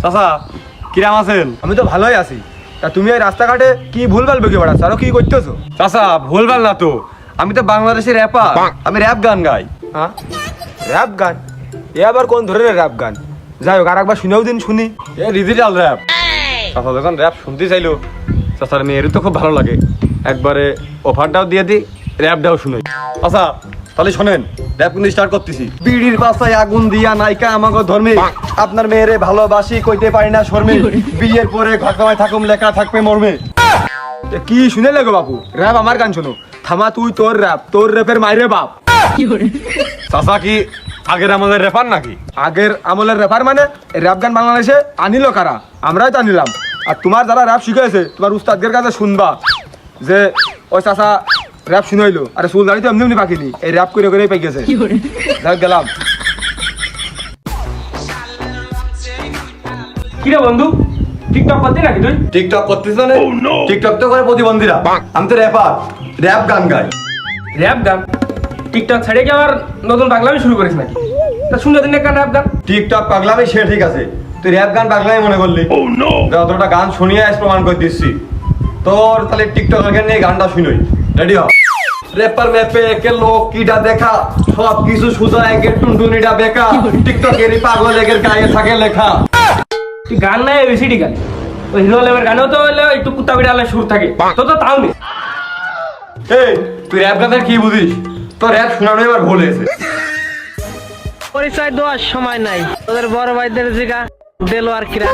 চাচা কিরাম আছেন? আমি তো ভালোই আছি। তা তুমি এই রাস্তাঘাটে কি ভুলভাল বকে বেড়াচ্ছ, আরো কি করতেছো? চাচা ভুলভাল না তো, আমি তো বাংলাদেশের র্যাপার, আমি র্যাপ গান গাই। হ্যাঁ, র্যাপ গান? এ আবার কোন ধরনের র্যাপ গান? যাই হোক, আর একবার শুনেও দিন শুনি। এ ডিজিটাল র্যাপ। চাচা যখন র্যাপ শুনতে চাইলো, চাচার মেয়েরও তো খুব ভালো লাগে, একবারে অফারটাও দিয়ে দিই, র্যাপটাও শুনে। আচ্ছা তাহলে শোনেন, র্যাপ কিন্তু স্টার্ট করতেছি। বিড়ির পাশায় আগুন দিয়া নাইকা আমাগো ধর্মে, আপনার মেয়েরে ভালোবাসি কইতে পারি না শর্মে, বিয়ের পরে ঘটনায় থাকুম লেখা থাকবে মর্মে। এ কি শুনে লাগো বাপু? র্যাপ আমার গান শোনো। থামা তুই তোর র্যাপ, তোর র্যাপের মাইরে বাপ। চাচা কি আগের আমাদের র্যাপার নাকি? আগের আমলের র্যাপার মানে? র্যাপ গান বাংলাদেশে আনিল কারা? আমরাই তো আনিলাম। আর তোমার যারা র্যাপ শিখেছে, তোমার উস্তাদের কাছে শুনবা যে ওই চাচা র্যাপ শুনাইলো, আরে চুল দাঁড়িয়ে তো এমনি এমনি পাকিনি, এই র্যাপ করে করেই পাই গেছে। যাই গেলাম। কিরে বন্ধু, টিকটক করতে নাকি তুই? টিকটক করতেছ না? টিকটক তো করে প্রতিবন্ধীরা, আমি তো র্যাপার, র্যাপ গান গাই। র্যাপ গান? টিকটক ছেড়ে কি আবার নতুন পাগলামি শুরু করিস নাকি? তা শুনে দিন একটা র্যাপ গান। টিকটক পাগলামি সে ঠিক আছে, তুই র্যাপ গান পাগলামি মনে করলি? অতটা গান শুনিয়ে আজ প্রমাণ করে দিচ্ছি তোর। তাহলে টিকটক গান নিয়ে গানটা শুনোই, রেডি হ। র্যাপার ম্যাপে একে লোক কিডা দেখা, সব কিছু সুজা একে টুনটুনিটা বেকা, টিকটকেরই পাগল একের গায়ে থাকে লেখা। তুই গান নাই বেশি গান, ওই হিরো লেভের গানেও তো হইলে একটু কুত্তা বিড়ালে সুর থাকে, তো তো তাও নেই। এই তুই র্যাপ গানের কি বুঝিস? তোর র্যাপ শোনানো এবার ভুল হয়েছে। পরিচয় দেওয়ার সময় নাই, তোদের বড় ভাইদের জিগা দেলো আর কিরা।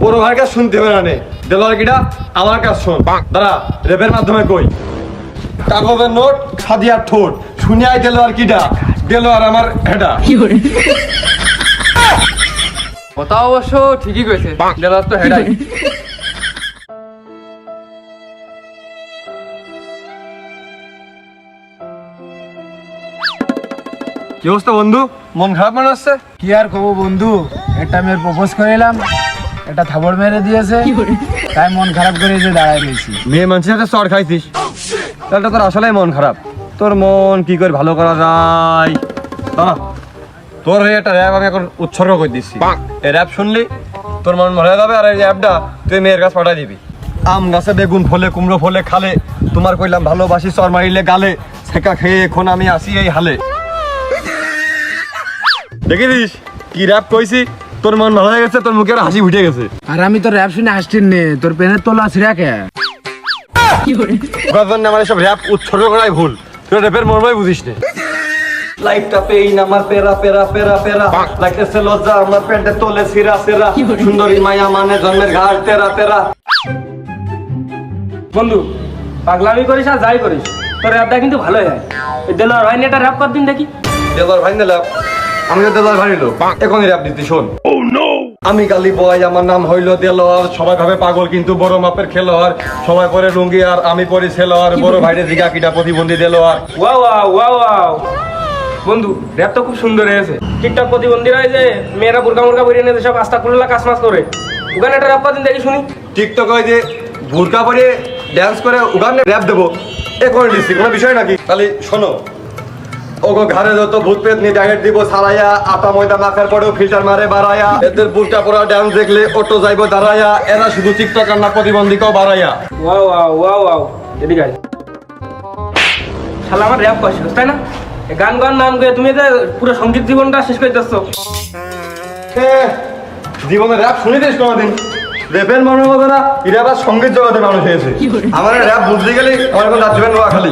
বড় ভাইয়ের কাজ শুনতে হবে না নে, দেলোয়ার কিটা আমার কাজ শোন। দাঁড়া, র্যাপের মাধ্যমে কই। কাগজের নোট সাদিয়ার ঠোঁট, শুনিয়াই দেলোয়ার কিটা, দেলোয়ার আমার হেডা। কথা অবশ্য ঠিকই কইছে, দেলোয়ার তো হেডাই। কি অবস্থা বন্ধু, মন খারাপ মনে হচ্ছে? কি আর কব বন্ধু, একটা মেয়ের প্রপোজ করিলাম, একটা থাবড় মেরে দিয়েছে, তাই মন খারাপ করে যে দাঁড়ায় রয়েছি। মেয়ে মানুষের সাথে চড় খাইছিস, তাহলে তোর আসলেই মন খারাপ। তোর মন কি করে ভালো করা যায়? দাঁড়া, তোর এই একটা র্যাপ আমি এখন উৎসর্গ করে দিচ্ছি। এই র্যাপ শুনলি তোর মন ভরে যাবে, আর এই র্যাপটা তুই মেয়ের কাছে পাঠাই দিবি। আম গাছে বেগুন ফলে, কুমড়ো ফলে খালে, তোমার কইলাম ভালোবাসি চর মারিলে গালে, ছেঁকা খেয়ে এখন আমি আসি এই হালে। দেখেছিস কি র্যাপ কইছি? তোর মন ভালো হয়ে গেছে, তোর মুখে আর হাসি উঠে গেছে। আর আমি তো র্যাপ শুনে হাসছিন নে, তোর পেনের তোলা ছিঁড়া কে? আমার সব র্যাপ উৎসর্গ করাই ভুল, তুই র্যাপের মর্মই বুঝিস না। লাইফটা পেইন আমার পেরা পেরা পেরা পেরা, লাগতেছে লজ্জা আমার প্যান্টে তোলে সিরা সিরা, সুন্দরী মায়া মানে জন্মের ঘাট তেরা তেরা। বন্ধু পাগলামি করিস আর যাই করিস, তোর র্যাপটা কিন্তু ভালোই হয়। ওই দেলোয়ার ভাই নিয়ে একটা র্যাপ কর দিন দেখি। দেলোয়ার ভাই নিলাম, আমি তো দেলোয়ার ভাই নিলো, এখনই র্যাপ দিতে শোন। আমি গালি বয়, আমার নাম হইলো দেলোয়ার, সবাই ভাবে পাগল কিন্তু বড় মাপের খেলোয়াড়, সবাই পরে লুঙ্গি আর আমি পরি সেলোয়ার, বড় ভাইরে জিগা কিটা প্রতিবন্ধী Delwar. Wow wow wow wow বন্ধু, র্যাপ তো খুব সুন্দর হয়েছে। টিকটক প্রতিবন্ধীরা যে মেয়েরা বুরকা মুরকা পরিয়ে নিয়ে সব আস্তা খুললা কাজ মাস করে, ওখানে একটা র্যাপ কর দিন দেখি শুনি। টিকটক ওই যে বুরকা পরে ড্যান্স করে ওখানে র্যাপ দেবো, এখন দিচ্ছি, কোনো বিষয় নাকি? তাহলে শোনো। ওগো ঘরে যত ভূত পেত নিয়ে ডাইরেক্ট দিব সারাইয়া, আটা ময়দা মাখার পরেও ফিল্টার মারে বাড়াইয়া, এদের বুরকা পরা ডান্স দেখলে অটো যাইবো দাঁড়াইয়া, এরা শুধু টিকটক আর না প্রতিবন্ধীকেও বাড়াইয়া। ওয়াও ওয়াও ওয়াও ওয়াও, এদিকে আয়। শালা আমার র্যাপ কষ্ট তাই না? এই গান গান নাম করে তুমি যে পুরো সঙ্গীত জীবনটা শেষ করে দিচ্ছ। জীবনে র্যাপ শুনিস কোনোদিন? র্যাপের মনে হতো না, এরা আবার সঙ্গীত জগতে মানুষ হয়েছে। আমার র্যাপ বুঝতে গেলে আমার এখন রাজ্য নোয়া খালি।